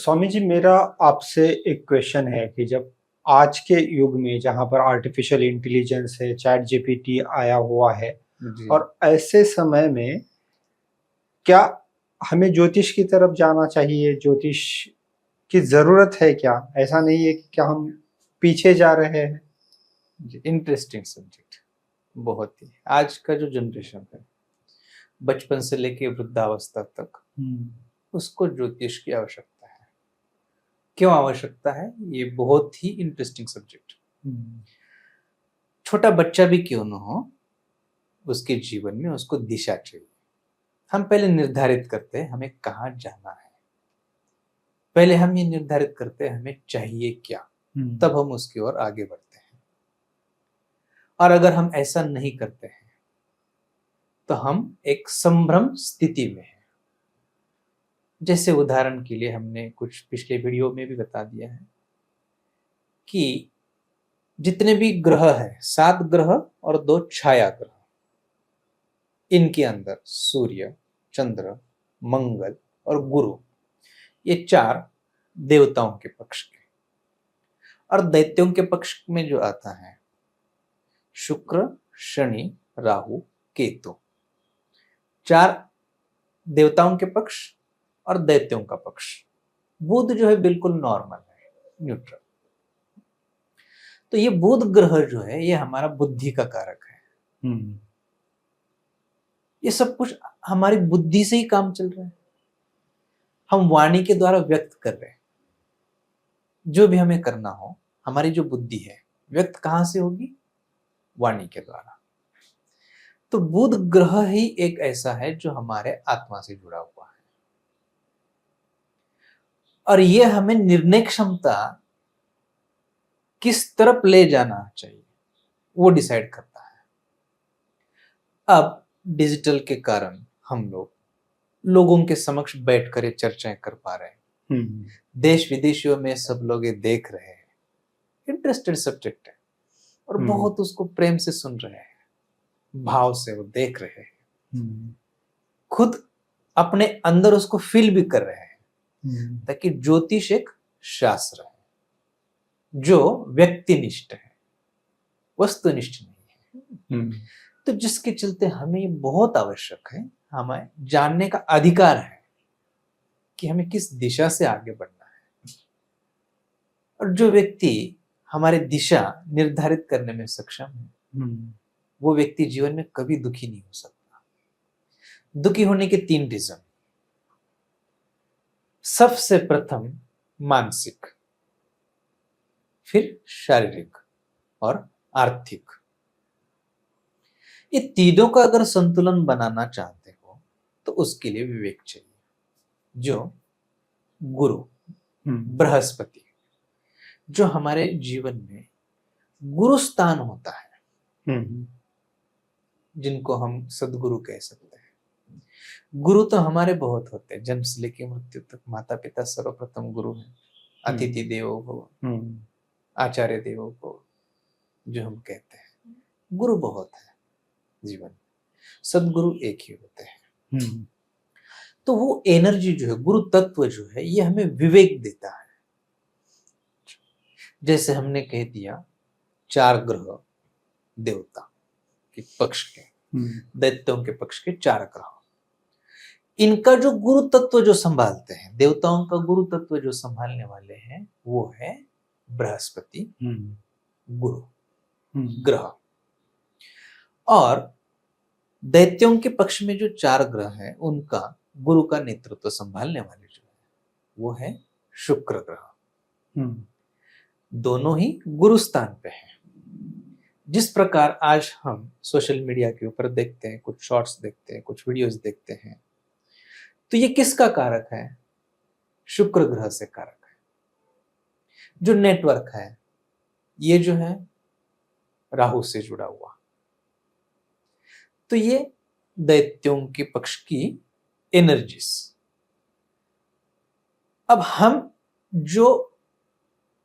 स्वामी जी, मेरा आपसे एक क्वेश्चन है कि जब आज के युग में जहाँ पर आर्टिफिशियल इंटेलिजेंस है, चैट जीपीटी आया हुआ है जी। और ऐसे समय में क्या हमें ज्योतिष की तरफ जाना चाहिए? ज्योतिष की ज़रूरत है क्या? ऐसा नहीं है कि क्या हम पीछे जा रहे हैं? जी, इंटरेस्टिंग सब्जेक्ट। बहुत ही आज का जो जनरेशन है, बचपन से लेके वृद्धावस्था तक हुँ, उसको ज्योतिष की आवश्यकता है। क्यों आवश्यकता है? ये बहुत ही इंटरेस्टिंग सब्जेक्ट। हुँ, छोटा बच्चा भी क्यों ना हो, उसके जीवन में उसको दिशा चाहिए। हम पहले निर्धारित करते हैं हमें कहाँ जाना है। पहले हम ये निर्धारित करते हैं हमें चाहिए क्या, हुँ, तब हम उसकी ओर आगे बढ़ते हैं। और अगर हम ऐसा नहीं करते हैं तो हम एक संभ्रम स्थिति में हैं। जैसे उदाहरण के लिए हमने कुछ पिछले वीडियो में भी बता दिया है कि जितने भी ग्रह हैं, 7 ग्रह और 2 छाया ग्रह, इनके अंदर सूर्य, चंद्र, मंगल और गुरु, ये 4 देवताओं के पक्ष के, और दैत्यों के पक्ष में जो आता है शुक्र, शनि, राहु, केतु। 4 देवताओं के पक्ष और दैत्यों का पक्ष। बुध जो है बिल्कुल नॉर्मल है, न्यूट्रल। तो ये बुध ग्रह जो है ये हमारा बुद्धि का कारक है। हुँ, ये सब कुछ हमारी बुद्धि से ही काम चल रहा है। हम वाणी के द्वारा व्यक्त कर रहे हैं। जो भी हमें करना हो, हमारी जो बुद्धि है व्यक्त कहां से होगी? वाणी के द्वारा। तो बुध ग्रह ही एक ऐसा है जो हमारे आत्मा से जुड़ा हुआ है, और ये हमें निर्णय क्षमता किस तरफ ले जाना चाहिए वो डिसाइड करता है। अब डिजिटल के कारण हम लोगों के समक्ष बैठकर ये चर्चाएं कर पा रहे हैं। हुँ, देश विदेशियों में सब लोग ये देख रहे हैं। इंटरेस्टेड सब्जेक्ट है और हुँ, बहुत उसको प्रेम से सुन रहे हैं, भाव से वो देख रहे हैं, हुँ, खुद अपने अंदर उसको फील भी कर रहे हैं। हुँ, ताकि ज्योतिष एक शास्त्र है जो व्यक्तिनिष्ठ है, वस्तुनिष्ठ नहीं है। हुँ, तो जिसके चलते हमें ये बहुत आवश्यक है, हमें जानने का अधिकार है कि हमें किस दिशा से आगे बढ़ना है। और जो व्यक्ति हमारी दिशा निर्धारित करने में सक्षम है, हुँ, वो व्यक्ति जीवन में कभी दुखी नहीं हो सकता। दुखी होने के 3 रीजन। सबसे प्रथम मानसिक, फिर शारीरिक और आर्थिक। ये तीनों का अगर संतुलन बनाना चाहते हो तो उसके लिए विवेक चाहिए, जो गुरु हुँ, बृहस्पति, जो हमारे जीवन में गुरु स्थान होता है, हुँ, जिनको हम सदगुरु कह सकते हैं। गुरु तो हमारे बहुत होते हैं, जन्म से लेकर मृत्यु तक माता पिता सर्वप्रथम गुरु हैं। अतिथि हुँ, देवो भव, हुँ, आचार्य देवो भव, जो हम कहते हैं। गुरु बहुत है जीवन में, सदगुरु एक ही होते हैं। हुँ, तो वो एनर्जी जो है, गुरु तत्व जो है, ये हमें विवेक देता है। जैसे हमने कह दिया 4 ग्रह देवता के पक्ष के, हुँ, दैत्यों के पक्ष के 4 ग्रह, इनका जो गुरु तत्व जो संभालते हैं, देवताओं का गुरु तत्व जो संभालने वाले हैं, वो है बृहस्पति, हुँ, गुरु हुँ, ग्रह। और दैत्यों के पक्ष में जो 4 ग्रह हैं, उनका गुरु का नेतृत्व संभालने वाले जो है वो है शुक्र ग्रह। हुँ, दोनों ही गुरु स्थान पे हैं। जिस प्रकार आज हम सोशल मीडिया के ऊपर देखते हैं, कुछ शॉर्ट्स देखते हैं, कुछ वीडियोस देखते हैं, तो ये किसका कारक है? शुक्र ग्रह से कारक है। जो नेटवर्क है, ये जो है राहु से जुड़ा हुआ। तो ये दैत्यों के पक्ष की एनर्जीज। अब हम जो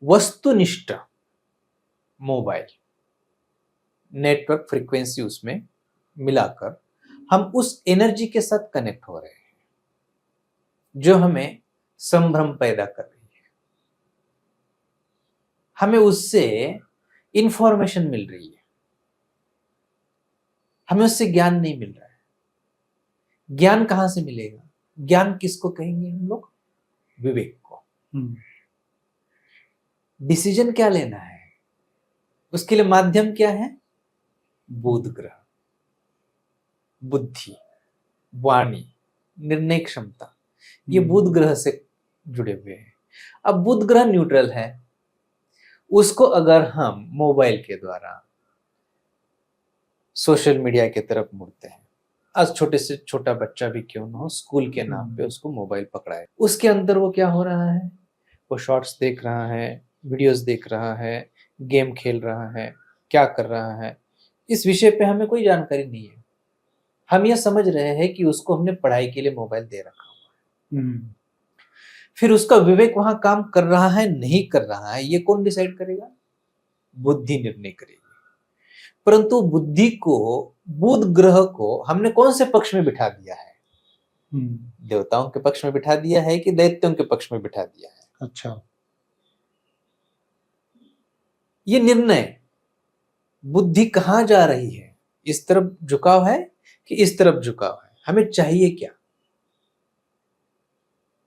वस्तुनिष्ठ मोबाइल नेटवर्क फ्रीक्वेंसी उसमें मिलाकर हम उस एनर्जी के साथ कनेक्ट हो रहे हैं, जो हमें संभ्रम पैदा कर रही है, हमें उससे इंफॉर्मेशन मिल रही है, हमें उससे ज्ञान नहीं मिल रहा है। ज्ञान कहां से मिलेगा? ज्ञान किसको कहेंगे हम लोग? विवेक को। डिसीजन क्या लेना है, उसके लिए माध्यम क्या है? बोध ग्रह, बुद्धि, वाणी, निर्णय क्षमता, ये बुध ग्रह से जुड़े हुए हैं। अब बुध ग्रह न्यूट्रल है, उसको अगर हम मोबाइल के द्वारा सोशल मीडिया की तरफ मुड़ते हैं, आज छोटे से छोटा बच्चा भी क्यों ना हो, स्कूल के नाम पे उसको मोबाइल पकड़ाए, उसके अंदर वो क्या हो रहा है? वो शॉर्ट्स देख रहा है, वीडियोस देख रहा है, गेम खेल रहा है, क्या कर रहा है, इस विषय पे हमें कोई जानकारी नहीं है। हम ये समझ रहे हैं कि उसको हमने पढ़ाई के लिए मोबाइल दे रखा हुआ है। फिर उसका विवेक वहां काम कर रहा है नहीं कर रहा है, ये कौन डिसाइड करेगा? बुद्धि निर्णय करेगी। परंतु बुद्धि को, बुध ग्रह को हमने कौन से पक्ष में बिठा दिया है? देवताओं के पक्ष में बिठा दिया है कि दैत्यों के पक्ष में बिठा दिया है? अच्छा, ये निर्णय, बुद्धि कहां जा रही है, इस तरफ झुकाव है कि इस तरफ झुकाव है, हमें चाहिए क्या?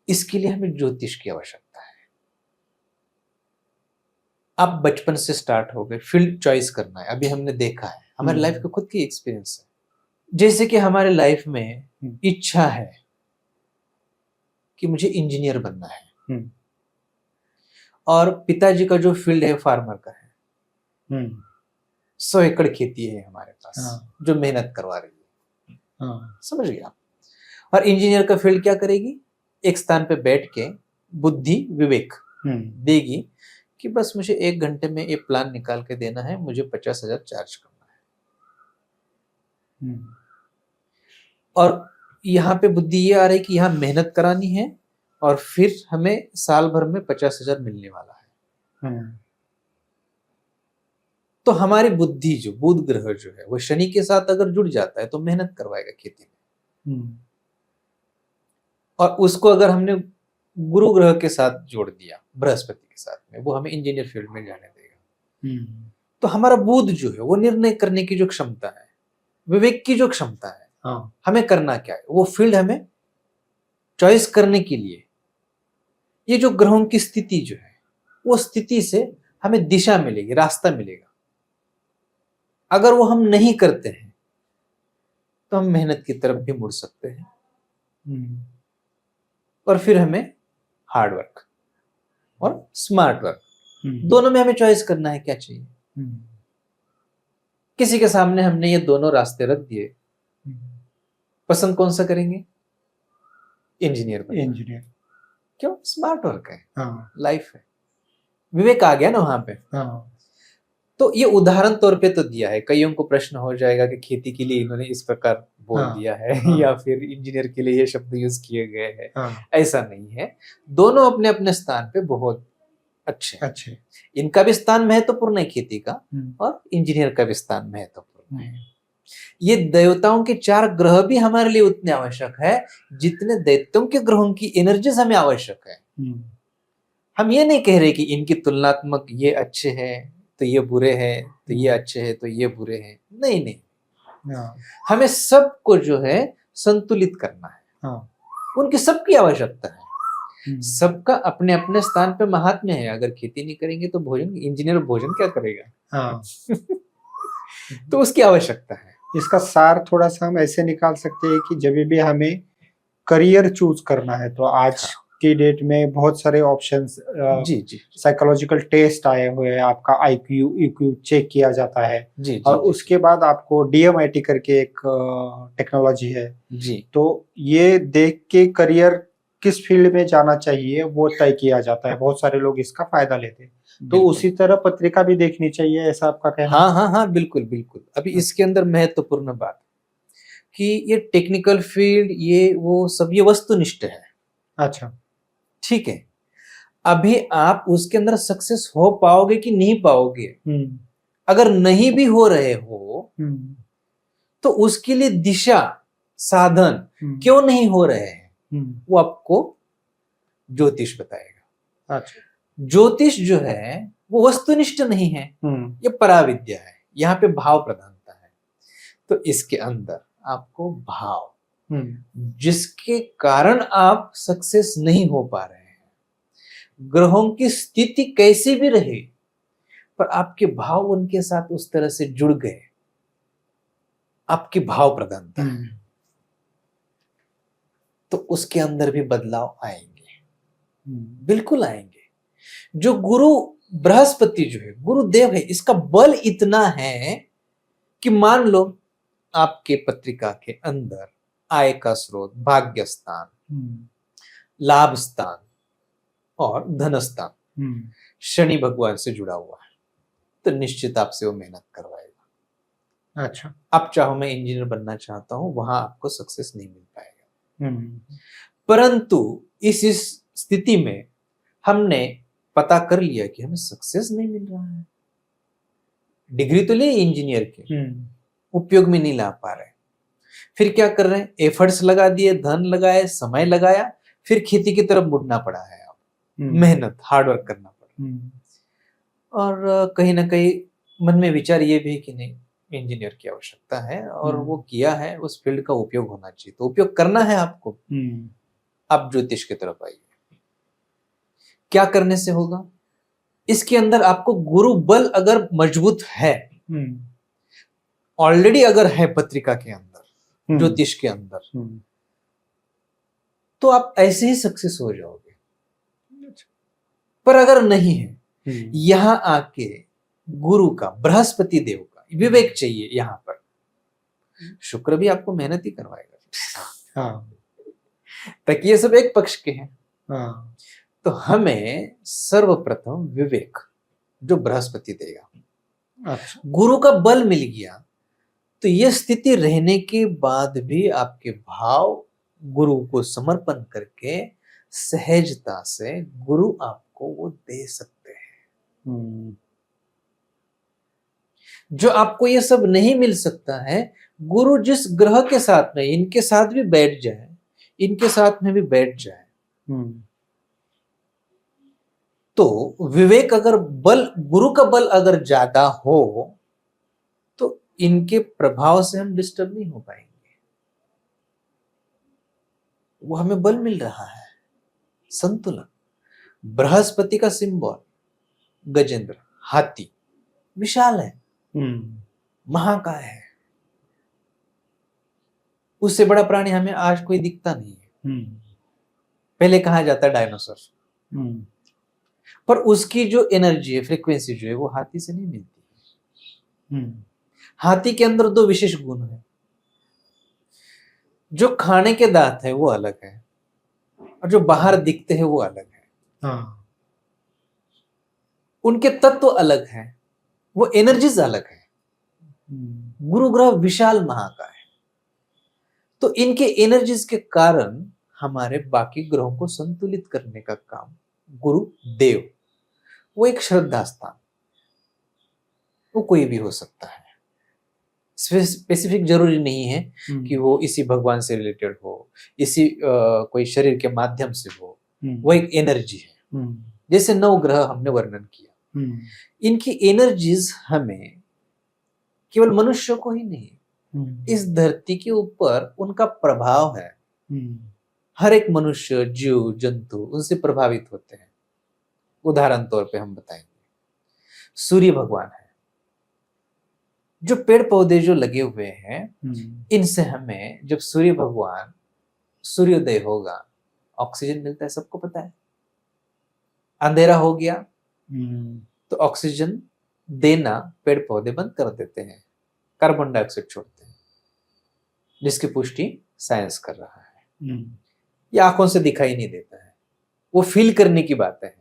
इसके लिए हमें ज्योतिष की आवश्यकता है। अब बचपन से स्टार्ट हो गए, फील्ड चॉइस करना है। अभी हमने देखा है, हमारे लाइफ का खुद की एक्सपीरियंस है। जैसे कि हमारे लाइफ में इच्छा है कि मुझे इंजीनियर बनना है, और पिताजी का जो फील्ड है फार्मर का है, 100 एकड़ खेती है हमारे पास, जो मेहनत करवा रही है, समझ गए आप? और इंजीनियर का फील्ड क्या करेगी? एक स्थान पे बैठ के बुद्धि विवेक देगी कि बस मुझे 1 घंटे में ये प्लान निकाल के देना है, मुझे 50,000 चार्ज करना है। और यहाँ पे बुद्धि ये आ रही है कि यहाँ मेहनत करानी है और फिर हमें साल भर में 50,000 मिलने वाला है। तो हमारी बुद्धि जो, बुध ग्रह जो है, वो शनि के साथ अगर जुड़ जाता है तो मेहनत करवाएगा खेती में। और उसको अगर हमने गुरु ग्रह के साथ जोड़ दिया, बृहस्पति के साथ में, वो हमें इंजीनियर फील्ड में जाने देगा। तो हमारा बुध जो है, वो निर्णय करने की जो क्षमता है, विवेक की जो क्षमता है, हमें करना क्या है, वो फील्ड हमें चॉइस करने के लिए, ये जो ग्रहों की स्थिति जो है, वो स्थिति से हमें दिशा मिलेगी, रास्ता मिलेगा। अगर वो हम नहीं करते हैं तो हम मेहनत की तरफ भी मुड़ सकते हैं, और फिर हमें हार्ड वर्क और स्मार्ट वर्क, दोनों में हमें चॉइस करना है क्या चाहिए। किसी के सामने हमने ये दोनों रास्ते रख दिए, पसंद कौन सा करेंगे? इंजीनियर। क्यों? स्मार्ट वर्क है, लाइफ है, विवेक आ गया ना वहां पे। तो ये उदाहरण तौर पे तो दिया है। कईयों को प्रश्न हो जाएगा कि खेती के लिए इन्होंने इस प्रकार बोल दिया है, या फिर इंजीनियर के लिए ये शब्द यूज किए गए हैं। ऐसा नहीं है, दोनों अपने अपने स्थान पे बहुत अच्छे। इनका भी स्थान महत्वपूर्ण है खेती का, और इंजीनियर का भी स्थान महत्वपूर्ण है। ये देवताओं के 4 ग्रह भी हमारे लिए उतने आवश्यक है जितने दैत्यों के ग्रहों की एनर्जीज हमें आवश्यक है। हम ये नहीं कह रहे कि इनकी तुलनात्मक ये अच्छे हैं तो ये बुरे हैं, तो ये अच्छे हैं तो ये बुरे हैं। नहीं, हमें सबको जो है संतुलित करना है। उनकी सबकी आवश्यकता है, सबका अपने अपने स्थान पे महात्म्य है। अगर खेती नहीं करेंगे तो भोजन, इंजीनियर भोजन क्या करेगा? तो उसकी आवश्यकता है। इसका सार थोड़ा सा हम ऐसे निकाल सकते हैं कि जब भी हमें करियर चूज करना है तो आज की डेट में बहुत सारे ऑप्शंस, साइकोलॉजिकल टेस्ट आए हुए हैं, आपका IQ EQ चेक किया जाता है, और उसके बाद आपको DMIT करके एक टेक्नोलॉजी है, तो ये देख के करियर किस फील्ड में जाना चाहिए वो तय किया जाता है। बहुत सारे लोग इसका फायदा लेते हैं, तो उसी तरह पत्रिका भी देखनी चाहिए, ऐसा आपका कहना? हाँ, बिल्कुल। अभी इसके अंदर महत्वपूर्ण बात कि ये टेक्निकल फील्ड, ये वो सब, ये वस्तुनिष्ठ है। अच्छा, ठीक है। अभी आप उसके अंदर सक्सेस हो पाओगे कि नहीं पाओगे, अगर नहीं भी हो रहे हो तो उसके लिए दिशा, साधन क्यों नहीं हो रहे हैं, वो आपको ज्योतिष बताएगा। अच्छा। ज्योतिष जो है वो वस्तुनिष्ठ नहीं है, ये पराविद्या है, यहाँ पे भाव प्रधानता है। तो इसके अंदर आपको भाव जिसके कारण आप सक्सेस नहीं हो पा रहे हैं, ग्रहों की स्थिति कैसी भी रहे पर आपके भाव उनके साथ उस तरह से जुड़ गए, आपकी भाव प्रधानता है, तो उसके अंदर भी बदलाव आएंगे, बिल्कुल आएंगे। जो गुरु बृहस्पति जो है गुरुदेव है, इसका बल इतना है कि मान लो आपके पत्रिका के अंदर आय का स्रोत, भाग्य स्थान, लाभ स्थान और धन स्थान शनि भगवान से जुड़ा हुआ है, तो निश्चित आपसे वो मेहनत करवाएगा। अच्छा। आप चाहो मैं इंजीनियर बनना चाहता हूं, वहां आपको सक्सेस नहीं मिल पाएगा। परंतु इस स्थिति में हमने पता कर लिया कि हमें सक्सेस नहीं मिल रहा है, डिग्री तो ले इंजीनियर के, उपयोग में नहीं ला पा रहे, फिर क्या कर रहे हैं, एफर्ट्स लगा दिए, धन लगाए, समय लगाया, फिर खेती की तरफ मुड़ना पड़ा है, आप मेहनत हार्डवर्क करना पड़ा। और कहीं ना कहीं मन में विचार ये भी कि नहीं इंजीनियर की आवश्यकता है और वो किया है, उस फील्ड का उपयोग होना चाहिए, तो उपयोग करना है आपको। आप ज्योतिष की तरफ आइए, क्या करने से होगा, इसके अंदर आपको गुरु बल अगर मजबूत है, ऑलरेडी अगर है पत्रिका के अंदर, ज्योतिष के अंदर, तो आप ऐसे ही सक्सेस हो जाओगे। पर अगर नहीं है, यहां आके गुरु का, बृहस्पति देव का विवेक चाहिए। यहां पर शुक्र भी आपको मेहनत ही करवाएगा। ताकि ये सब एक पक्ष के हैं। तो हमें सर्वप्रथम विवेक जो बृहस्पति देगा। अच्छा। गुरु का बल मिल गया तो यह स्थिति रहने के बाद भी आपके भाव गुरु को समर्पण करके सहजता से गुरु आपको वो दे सकते हैं। जो आपको ये सब नहीं मिल सकता है, गुरु जिस ग्रह के साथ में, इनके साथ भी बैठ जाए, इनके साथ में भी बैठ जाए, तो विवेक अगर बल, गुरु का बल अगर ज्यादा हो तो इनके प्रभाव से हम डिस्टर्ब नहीं हो पाएंगे। वो हमें बल मिल रहा है, संतुलन। बृहस्पति का सिंबल गजेंद्र, हाथी, विशाल है, महाकाय है, उससे बड़ा प्राणी हमें आज कोई दिखता नहीं है। पहले कहा जाता डायनासोर, पर उसकी जो एनर्जी है, फ्रीक्वेंसी जो है, वो हाथी से नहीं मिलती। हाथी के अंदर दो विशेष गुण है, जो खाने के दांत है वो अलग है और जो बाहर दिखते हैं वो अलग है। उनके तत्व अलग हैं, वो एनर्जीज अलग है। गुरु ग्रह विशाल महाकाय, तो इनके एनर्जीज के कारण हमारे बाकी ग्रहों को संतुलित करने का काम गुरु देव, वो एक श्रद्धा स्थान, वो कोई भी हो सकता है, स्पेसिफिक जरूरी नहीं है कि वो इसी भगवान से रिलेटेड हो, इसी कोई शरीर के माध्यम से हो, वो एक एनर्जी है। जैसे 9 ग्रह हमने वर्णन किया, इनकी एनर्जीज हमें केवल मनुष्य को ही नहीं, इस धरती के ऊपर उनका प्रभाव है। हर एक मनुष्य, जीव, जंतु उनसे प्रभावित होते हैं। उदाहरण तौर पे हम बताएंगे, सूर्य भगवान है, जो पेड़ पौधे जो लगे हुए हैं, इनसे हमें, जब सूर्य भगवान सूर्योदय होगा, ऑक्सीजन मिलता है, सबको पता है। अंधेरा हो गया तो ऑक्सीजन देना पेड़ पौधे बंद कर देते हैं, कार्बन डाइऑक्साइड छोड़ते हैं, जिसकी पुष्टि साइंस कर रहा है। ये आंखों से दिखाई नहीं देता है, वो फील करने की बात है,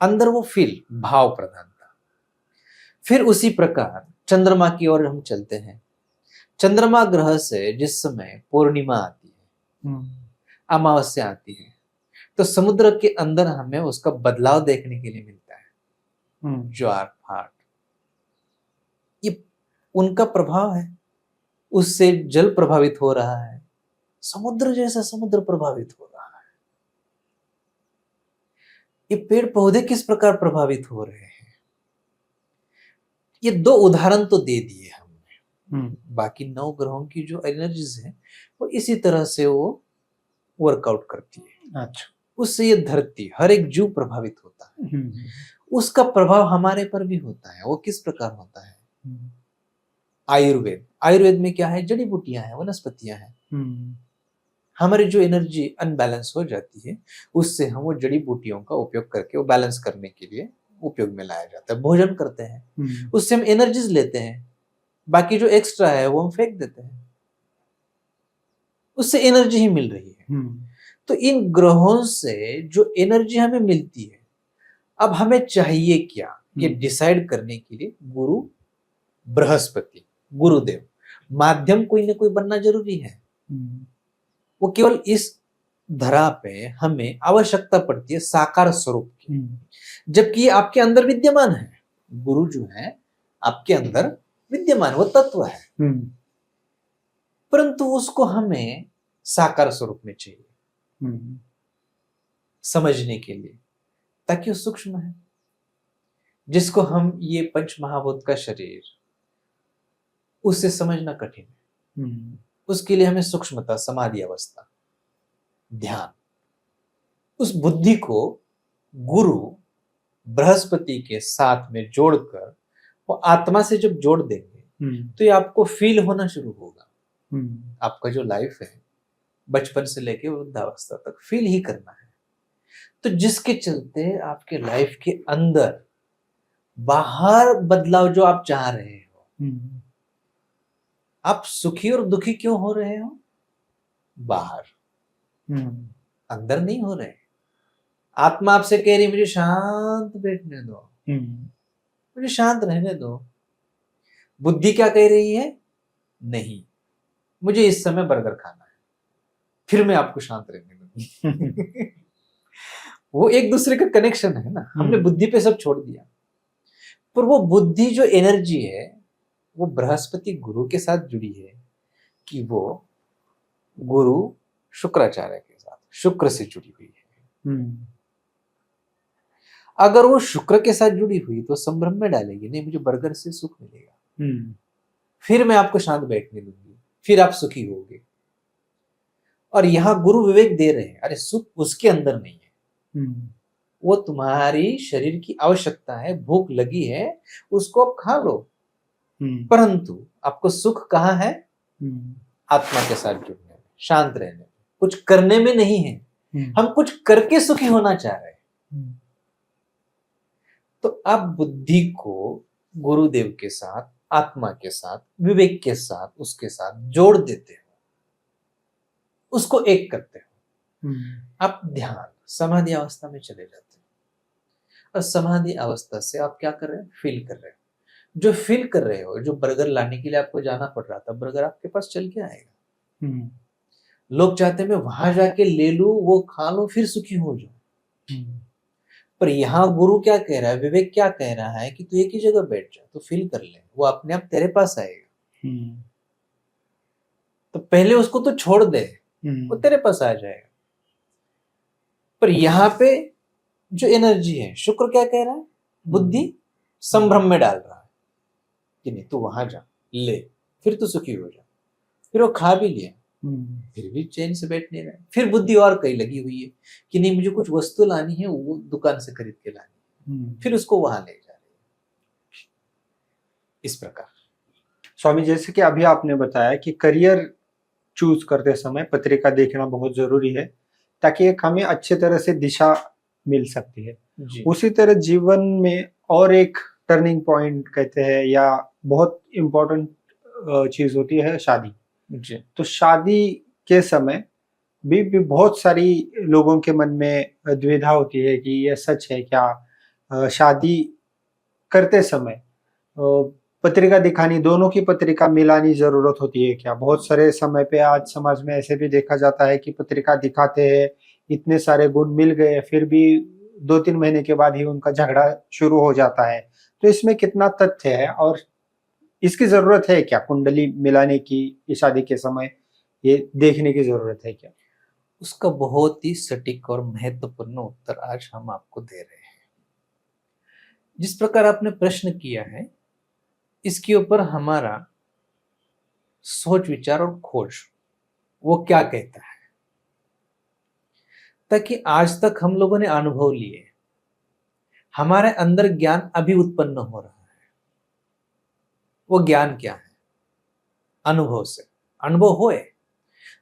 अंदर वो फील, भाव प्रधानता। फिर उसी प्रकार चंद्रमा की ओर हम चलते हैं। चंद्रमा ग्रह से जिस समय पूर्णिमा आती है, अमावस्या आती है, तो समुद्र के अंदर हमें उसका बदलाव देखने के लिए मिलता है। ज्वार भाट, ये उनका प्रभाव है, उससे जल प्रभावित हो रहा है, समुद्र जैसा समुद्र प्रभावित हो रहा है। ये पेड़ पौधे किस प्रकार प्रभावित हो रहे हैं, ये 2 उदाहरण तो दे दिए हमने। बाकी 9 ग्रहों की जो एनर्जीज है वो इसी तरह से वो वर्कआउट करती है। अच्छा। उससे ये धरती, हर एक जीव प्रभावित होता है। उसका प्रभाव हमारे पर भी होता है। वो किस प्रकार होता है? आयुर्वेद में क्या है? जड़ी बूटियां हैं, वनस्पतियां हैं। हमारी जो एनर्जी अनबैलेंस हो जाती है, उससे हम वो जड़ी बूटियों का उपयोग करके वो बैलेंस करने के लिए उपयोग में लाया जाता है। भोजन करते हैं, उससे हम एनर्जीज लेते हैं, बाकी जो एक्स्ट्रा है वो हम फेंक देते हैं, उससे एनर्जी ही मिल रही है। तो इन ग्रहों से जो एनर्जी हमें मिलती है, अब हमें चाहिए क्या, ये डिसाइड करने के लिए गुरु बृहस्पति, गुरुदेव, माध्यम कोई ना कोई बनना जरूरी है। वो केवल इस धरा पे हमें आवश्यकता पड़ती है साकार स्वरूप की, जबकि ये आपके अंदर विद्यमान है। गुरु जो है आपके अंदर विद्यमान, वो तत्व है, परंतु उसको हमें साकार स्वरूप में चाहिए समझने के लिए, ताकि वो सूक्ष्म है, जिसको हम ये पंच महाभूत का शरीर, उससे समझना कठिन है। उसके लिए हमें सूक्ष्मता, समाधि अवस्था, ध्यान, उस बुद्धि को गुरु बृहस्पति के साथ में जोड़कर वो आत्मा से जब जोड़ देंगे तो ये आपको फील होना शुरू होगा। आपका जो लाइफ है बचपन से लेके वृद्धावस्था तक फील ही करना है। तो जिसके चलते आपके लाइफ के अंदर बाहर बदलाव जो आप चाह रहे हो, आप सुखी और दुखी क्यों हो रहे हो? बाहर, अंदर नहीं हो रहे। आत्मा आपसे कह रही मुझे शांत बैठने दो, मुझे शांत रहने दो। बुद्धि क्या कह रही है? नहीं, मुझे इस समय बर्गर खाना है, फिर मैं आपको शांत रहने दूंगी। वो एक दूसरे का कनेक्शन है ना। हमने बुद्धि पे सब छोड़ दिया, पर वो बुद्धि जो एनर्जी है वो बृहस्पति गुरु के साथ जुड़ी है कि वो गुरु शुक्राचार्य के साथ, शुक्र से जुड़ी हुई है। अगर वो शुक्र के साथ जुड़ी हुई तो संभ्रम में डालेगी, नहीं मुझे बर्गर से सुख मिलेगा, फिर मैं आपको शांत बैठने दूंगी, फिर आप सुखी होगे। और यहां गुरु विवेक दे रहे हैं, अरे सुख उसके अंदर नहीं है, वो तुम्हारी शरीर की आवश्यकता है, भूख लगी है, उसको आप खा लो, परंतु आपको सुख कहाँ है? आत्मा के साथ जुड़ने में, शांत रहने में, कुछ करने में नहीं है। हम कुछ करके सुखी होना चाह रहे हैं। तो आप बुद्धि को गुरुदेव के साथ, आत्मा के साथ, विवेक के साथ, उसके साथ जोड़ देते हो, उसको एक करते हो। आप ध्यान, समाधि अवस्था में चले जाते हो, और समाधि अवस्था से आप क्या कर रहे हो? फील कर रहे हो। जो फील कर रहे हो, जो बर्गर लाने के लिए आपको जाना पड़ रहा था, बर्गर आपके पास चल के आएगा। लोग चाहते हैं मैं वहां जाके ले लूं, वो खा लूं, फिर सुखी हो जाऊं। पर यहाँ गुरु क्या कह रहा है, विवेक क्या कह रहा है कि तू एक ही जगह बैठ जा, तो फील कर ले, वो अपने आप तेरे पास आएगा। तो पहले उसको तो छोड़ दे, वो तेरे पास आ जाएगा। पर यहाँ पे जो एनर्जी है, शुक्र क्या कह रहा है? बुद्धि संभ्रम में डाल रहा है कि नहीं तू वहां जा, ले, फिर तू सुखी हो जा। फिर वो खा भी लिया, फिर भी चैन से बैठ नहीं रहा। फिर बुद्धि और कहीं लगी हुई है कि नहीं मुझे कुछ वस्तु लानी है, वो दुकान से खरीद के लानी है, फिर उसको वहां ले जा रही है। इस प्रकार स्वामी, जैसे कि अभी आपने बताया कि करियर चूज करते समय पत्रिका देखना बहुत जरूरी है, ताकि एक हमें अच्छे तरह से दिशा मिल सकती है। उसी तरह जीवन में और एक टर्निंग पॉइंट कहते हैं या बहुत इम्पोर्टेंट चीज होती है शादी। तो शादी के समय भी बहुत सारी लोगों के मन में द्विधा होती है कि यह सच है क्या, शादी करते समय पत्रिका दिखानी, दोनों की पत्रिका मिलानी जरूरत होती है क्या? बहुत सारे समय पे आज समाज में ऐसे भी देखा जाता है कि पत्रिका दिखाते हैं, इतने सारे गुण मिल गए, फिर भी 2-3 महीने के बाद ही उनका झगड़ा शुरू हो जाता है। तो इसमें कितना तथ्य है और इसकी जरूरत है क्या? कुंडली मिलाने की शादी के समय ये देखने की जरूरत है क्या? उसका बहुत ही सटीक और महत्वपूर्ण उत्तर आज हम आपको दे रहे हैं। जिस प्रकार आपने प्रश्न किया है, इसके ऊपर हमारा सोच विचार और खोज वो क्या कहता है, ताकि आज तक हम लोगों ने अनुभव लिए, हमारे अंदर ज्ञान अभी उत्पन्न हो रहा है। वो ज्ञान क्या है? अनुभव से अनुभव होए।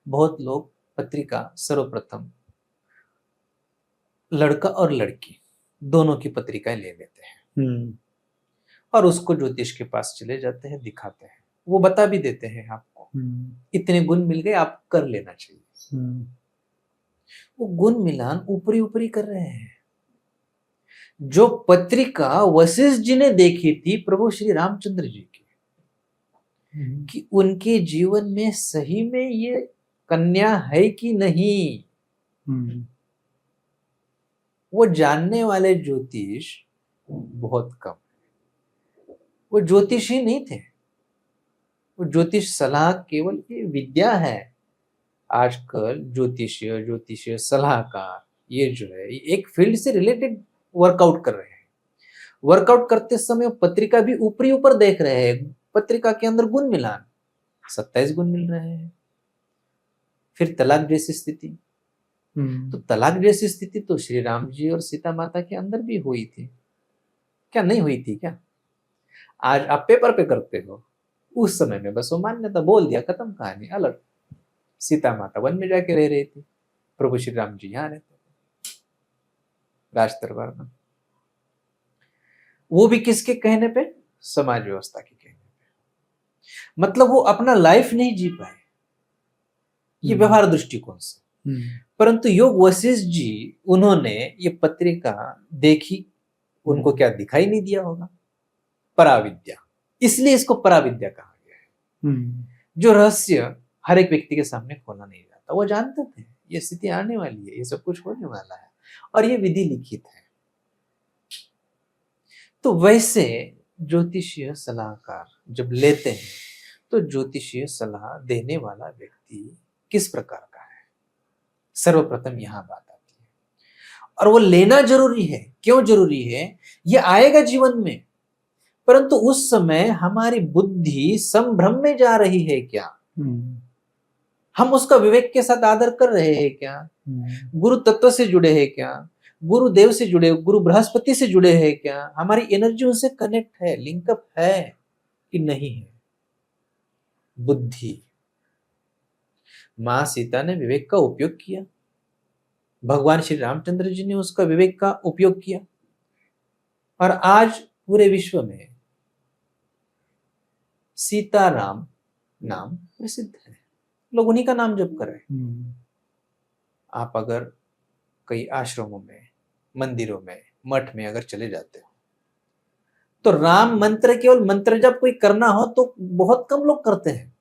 बहुत लोग पत्रिका सर्वप्रथम लड़का और लड़की दोनों की पत्रिकाएं ले लेते हैं और उसको ज्योतिष के पास चले जाते हैं, दिखाते हैं। वो बता भी देते हैं आपको इतने गुण मिल गए, आप कर लेना चाहिए। वो गुण मिलान ऊपरी ऊपरी कर रहे हैं। जो पत्रिका वशिष्ठ जी ने देखी थी प्रभु श्री रामचंद्र जी की, कि उनके जीवन में सही में ये कन्या है कि नहीं, वो जानने वाले ज्योतिष बहुत कम। वो ज्योतिष ही नहीं थे, वो ज्योतिष सलाह केवल ये विद्या है। आजकल ज्योतिषीय सलाहकार ये जो है एक फील्ड से रिलेटेड वर्कआउट कर रहे हैं। वर्कआउट करते समय पत्रिका भी ऊपरी ऊपर देख रहे हैं। पत्रिका के अंदर गुण मिलान 27 गुण मिल रहे हैं। फिर तलाक जैसी स्थिति, तो तलाक जैसी स्थिति तो श्री राम जी और सीता माता के अंदर भी हुई थी क्या? नहीं हुई थी क्या? आज आप पेपर पे करते हो, उस समय में बस वो मान्यता बोल दिया, खत्म, कहानी अलग। सीता माता वन में जाके रह रही थी, प्रभु श्री राम जी यहाँ रहते थे राज दरबार में। वो भी किसके कहने पे? समाज व्यवस्था के कहने पे। मतलब वो अपना लाइफ नहीं जी पाए, ये व्यवहार दृष्टिकोण से। परंतु योग वशिष्ठ जी, उन्होंने ये पत्रिका देखी, उनको क्या दिखाई नहीं दिया होगा? पराविद्या। इसलिए इसको पराविद्या कहा गया है। जो रहस्य हर एक व्यक्ति के सामने खोला नहीं जाता। वो जानते थे ये स्थिति आने वाली है, ये सब कुछ होने वाला है और ये विधि लिखित है। तो वैसे ज्योतिषीय सलाहकार जब लेते हैं, तो ज्योतिषीय सलाह देने वाला व्यक्ति किस प्रकार का है, सर्वप्रथम यहां बात आती है। और वो लेना जरूरी है। क्यों जरूरी है? ये आएगा जीवन में, परंतु उस समय हमारी बुद्धि संभ्रम में जा रही है क्या? हम उसका विवेक के साथ आदर कर रहे हैं क्या? गुरु तत्व से जुड़े हैं क्या? गुरुदेव से जुड़े, गुरु बृहस्पति से जुड़े हैं क्या? हमारी एनर्जी उनसे कनेक्ट है, लिंकअप है कि नहीं है? बुद्धि। मां सीता ने विवेक का उपयोग किया, भगवान श्री रामचंद्र जी ने उसका विवेक का उपयोग किया, और आज पूरे विश्व में सीताराम नाम प्रसिद्ध है। लोग उन्हीं का नाम जप कर रहे हैं। आप अगर कई आश्रमों में, मंदिरों में, मठ में अगर चले जाते हो, तो राम मंत्र, केवल मंत्र जब कोई करना हो तो बहुत कम लोग करते हैं,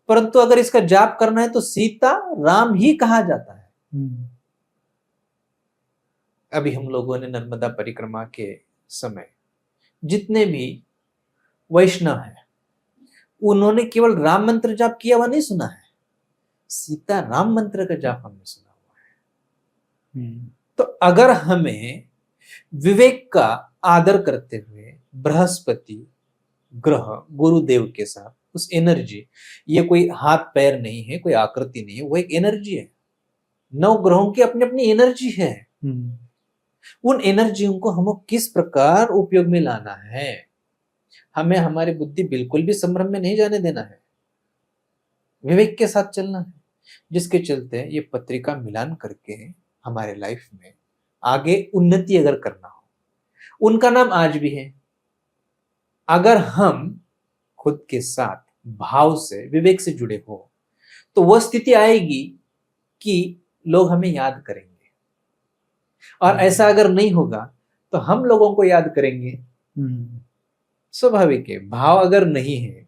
परंतु अगर इसका जाप करना है तो सीता राम ही कहा जाता है। अभी हम लोगों ने नर्मदा परिक्रमा के समय जितने भी वैष्णव हैं, उन्होंने केवल राम मंत्र जाप किया हुआ नहीं सुना है, सीता राम मंत्र का जाप हमने सुना हुआ है। तो अगर हमें विवेक का आदर करते हुए बृहस्पति ग्रह, गुरुदेव के साथ उस एनर्जी, ये कोई हाथ पैर नहीं है, कोई आकृति नहीं है, वो एक एनर्जी है। 9 ग्रहों की अपनी अपनी एनर्जी है। उन एनर्जियों को हमें किस प्रकार उपयोग में लाना है, हमें हमारी बुद्धि बिल्कुल भी संभ्रम में नहीं जाने देना है, विवेक के साथ चलना है। जिसके चलते ये पत्रिका मिलान करके हमारे लाइफ में आगे उन्नति अगर करना हो, उनका नाम आज भी है। अगर हम खुद के साथ भाव से, विवेक से जुड़े हो, तो वह स्थिति आएगी कि लोग हमें याद करेंगे। और ऐसा अगर नहीं होगा तो हम लोगों को याद करेंगे। स्वाभाविक है। भाव अगर नहीं है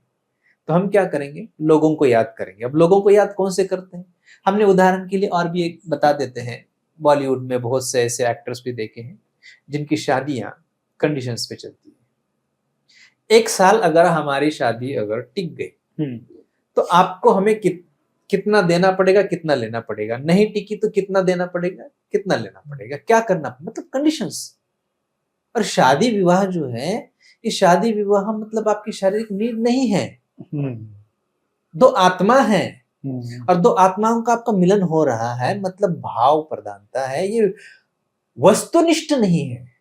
तो हम क्या करेंगे? लोगों को याद करेंगे। अब लोगों को याद कौन से करते हैं? हमने उदाहरण के लिए और भी एक बता देते हैं। बॉलीवुड में बहुत से ऐसे एक्टर्स भी देखे हैं जिनकी शादियां कंडीशंस पे चलती है। 1 साल अगर हमारी शादी अगर टिक गई, तो आपको हमें कितना देना पड़ेगा, कितना लेना पड़ेगा, नहीं टिकी तो कितना देना पड़ेगा, कितना लेना पड़ेगा, क्या करना, मतलब कंडीशंस। और शादी विवाह जो है, ये शादी विवाह मतलब आपकी शारीरिक नीड नहीं है, दो आत्मा है, और दो आत्माओं का आपका मिलन हो रहा है, मतलब भाव प्रधानता है, ये वस्तुनिष्ठ नहीं है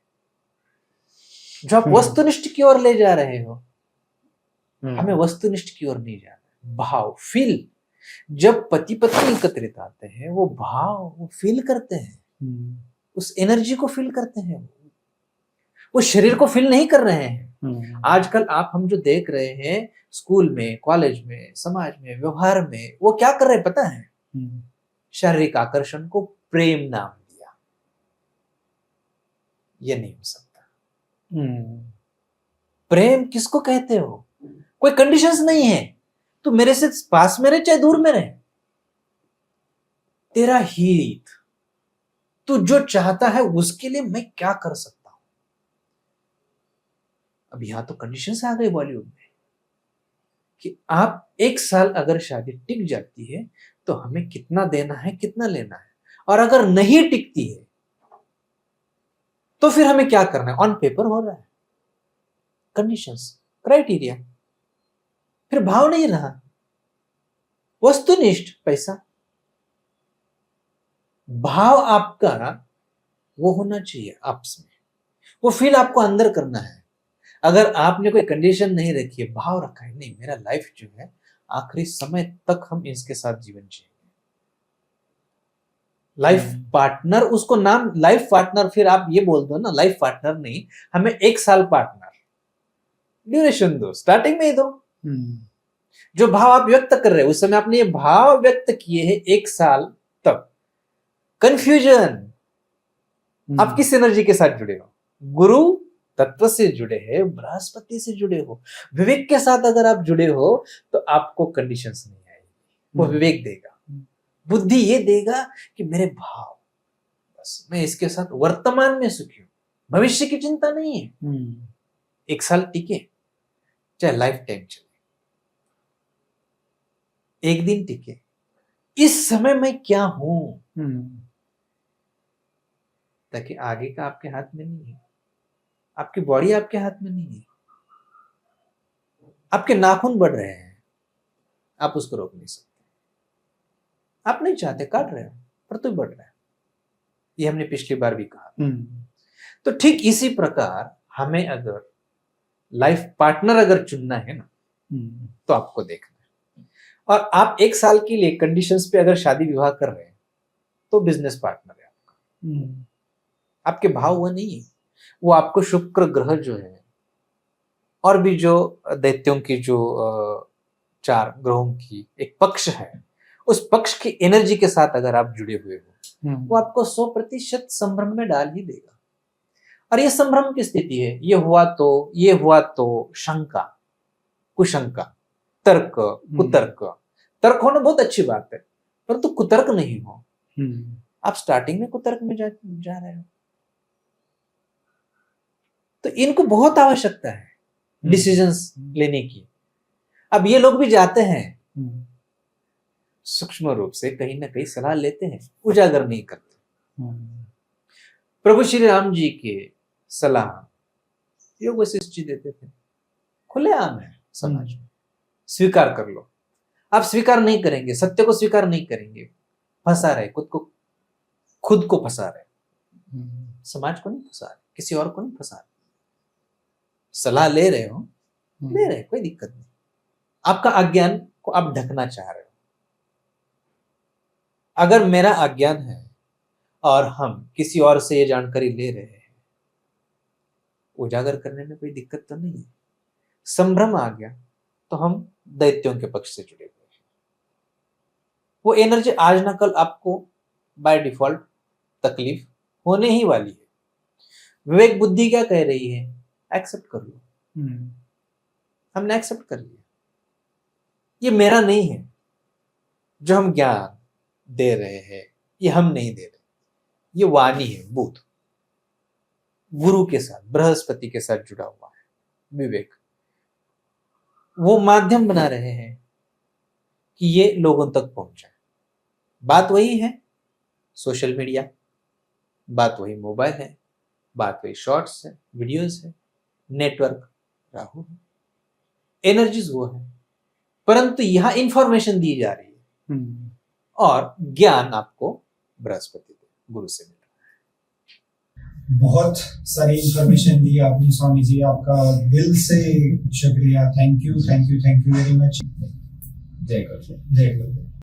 जो आप वस्तुनिष्ठ की ओर ले जा रहे हो। हमें वस्तुनिष्ठ की ओर नहीं जाना, भाव, फील। जब पति पत्नी एकत्रित आते हैं, वो भाव, वो फील करते हैं, उस एनर्जी को फील करते हैं, वो शरीर को फील नहीं कर रहे हैं। आजकल आप हम जो देख रहे हैं स्कूल में, कॉलेज में, समाज में, व्यवहार में, वो क्या कर रहे हैं पता है? शारीरिक आकर्षण को प्रेम नाम दिया। ये नहीं हो सकता। प्रेम किसको कहते हो? कोई कंडीशंस नहीं है, तू मेरे से पास में रहे चाहे दूर में रहे, तेरा हित, तू जो चाहता है उसके लिए मैं क्या कर सकता हूं। अब यहां तो कंडीशंस आ गई बॉलीवुड में कि आप 1 साल अगर शादी टिक जाती है तो हमें कितना देना है, कितना लेना है, और अगर नहीं टिकती है तो फिर हमें क्या करना है। ऑन पेपर हो रहा है, कंडीशंस, क्राइटेरिया, फिर भाव नहीं रहा, वस्तुनिष्ठ पैसा। भाव आपका वो होना चाहिए आपस में, वो फील आपको अंदर करना है। अगर आपने कोई कंडीशन नहीं रखी है, भाव रखा है, नहीं मेरा लाइफ जो है आखिरी समय तक हम इसके साथ जीवन जिएंगे, लाइफ पार्टनर, उसको नाम लाइफ पार्टनर, फिर आप ये बोल दो ना लाइफ पार्टनर नहीं, हमें 1 साल पार्टनर ड्यूरेशन दो, स्टार्टिंग में ही दो। जो भाव आप व्यक्त कर रहे हो उस समय आपने ये भाव व्यक्त किए हैं 1 साल तक। कंफ्यूजन, आप किस एनर्जी के साथ जुड़े हो? गुरु तत्व से जुड़े हैं, बृहस्पति से जुड़े हो, विवेक के साथ अगर आप जुड़े हो तो आपको कंडीशंस नहीं आएगी, वो विवेक देगा, बुद्धि ये देगा कि मेरे भाव, बस मैं इसके साथ वर्तमान में सुखी हूं, भविष्य की चिंता नहीं है। 1 साल टिके चाहे लाइफ टाइम चले, 1 दिन टिके, इस समय मैं क्या हूं, ताकि आगे का आपके हाथ में नहीं है, आपकी बॉडी आपके हाथ में नहीं है। आपके नाखून बढ़ रहे हैं, आप उसको रोक नहीं सकते, आप नहीं चाहते, काट रहे हो, पर तो बढ़ रहा है। ये हमने पिछली बार भी कहा। तो ठीक इसी प्रकार हमें अगर लाइफ पार्टनर अगर चुनना है ना, तो आपको देखना है। और आप 1 साल के लिए कंडीशंस पे अगर शादी विवाह कर रहे हैं तो बिजनेस पार्टनर है आपका, आपके भाव वो नहीं है, वो आपको शुक्र ग्रह जो है और भी जो दैत्यों की जो 4 ग्रहों की एक पक्ष है, उस पक्ष की एनर्जी के साथ अगर आप जुड़े हुए हो, वो आपको 100% संभ्रम में डाल ही देगा। और ये संभ्रम की स्थिति है, ये हुआ तो शंका, कुशंका, तर्क, कुतर्क। तर्क होना बहुत अच्छी बात है, परंतु कुतर्क नहीं हो। आप स्टार्टिंग में कुतर्क में जा रहे हो, तो इनको बहुत आवश्यकता है डिसीजंस लेने की। अब ये लोग भी जाते हैं सूक्ष्म रूप से, कहीं ना कहीं सलाह लेते हैं, उजागर नहीं करते। प्रभु श्री राम जी के सलाह योग वशिष्ठ जी देते थे, खुलेआम है समाज में, स्वीकार कर लो। आप स्वीकार नहीं करेंगे, सत्य को स्वीकार नहीं करेंगे, फंसा रहे खुद को फंसा रहे, समाज को नहीं फंसा रहे, किसी और को नहीं फंसा रहे। सलाह ले रहे हो, ले रहे, कोई दिक्कत नहीं। आपका अज्ञान को आप ढकना चाह रहे हो। अगर मेरा अज्ञान है और हम किसी और से ये जानकारी ले रहे हैं, उजागर करने में कोई दिक्कत तो नहीं है। संभ्रम आ गया तो हम दैत्यों के पक्ष से जुड़े हुए हैं। वो एनर्जी आज ना कल आपको बाय डिफॉल्ट तकलीफ होने ही वाली है। विवेक बुद्धि क्या कह रही है? एक्सेप्ट कर लो। हमने एक्सेप्ट कर लिया, ये मेरा नहीं है। जो हम ज्ञान दे रहे हैं ये हम नहीं दे रहे, ये वाणी है, बुध गुरु के साथ, बृहस्पति के साथ जुड़ा हुआ है। विवेक वो माध्यम बना रहे हैं, कि ये लोगों तक पहुंचे। बात वही है सोशल मीडिया, बात वही मोबाइल है, बात वही शॉर्ट्स है, वीडियोस है, नेटवर्क राहु है, एनर्जीज वो है, परंतु यहां इंफॉर्मेशन दी जा रही है और ज्ञान आपको बृहस्पति गुरु से मिल रहा है। बहुत सारी इंफॉर्मेशन दी आपने स्वामी जी, आपका दिल से शुक्रिया। Thank you very much. जय गुरु।